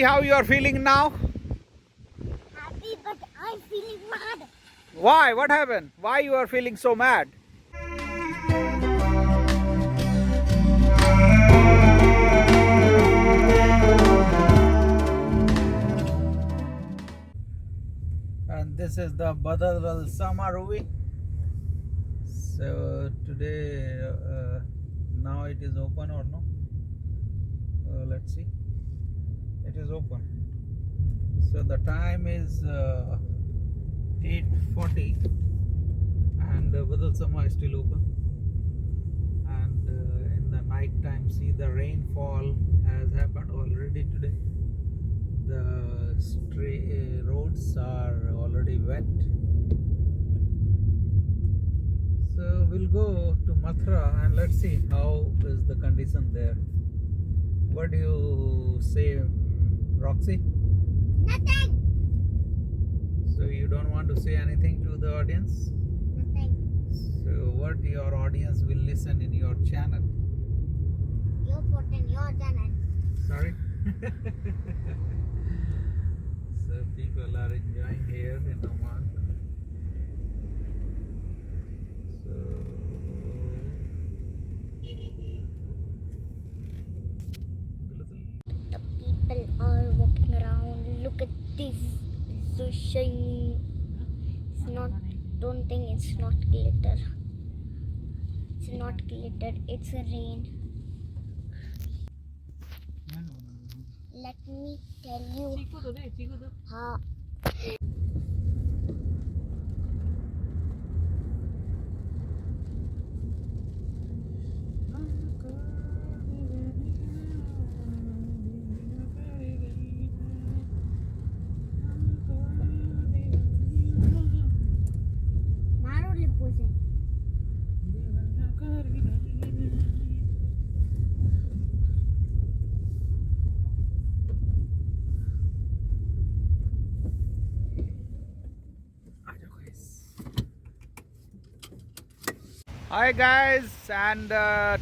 How you are feeling now? Happy, but I'm feeling mad. Why? What happened? Why you are feeling so mad? And this is the Badal Samaruvi. So today, now it is open or no? Let's see. It is open. So the time is 8:40, and Badal Sama is still open. And in the night time, see the rainfall has happened already today. The roads are already wet. So we'll go to Mathura and let's see how is the condition there. What do you say, Roxy? Nothing. So you don't want to say anything to the audience? Nothing. So what your audience will listen in your channel? You put in your channel. Sorry? So people are enjoying here in Oman. So The people are walking around. Look at this. It's so shiny. It's not. Don't think it's not glitter. It's not glitter. It's rain. Let me tell you how. Maru lipusin. Hi guys, and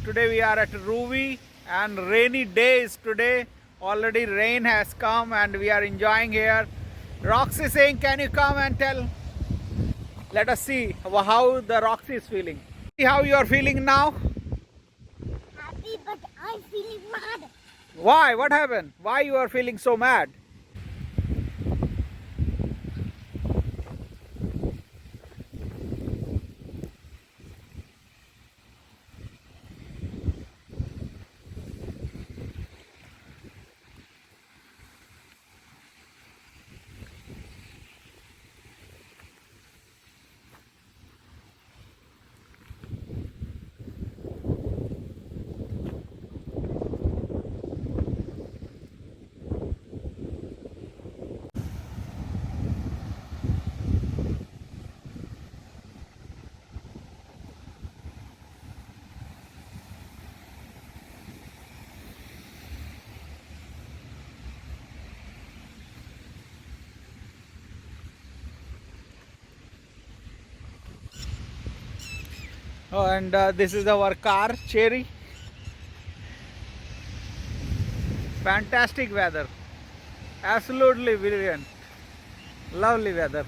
today we are at Ruvi, and rainy days today. Already rain has come and we are enjoying here. Roxy is saying, can you come and tell? Let us see how the Roxy is feeling. See how you are feeling now? Happy, but I'm feeling mad. Why? What happened? Why you are feeling so mad? Oh, and this is our car, Cherry. Fantastic weather. Absolutely brilliant. Lovely weather.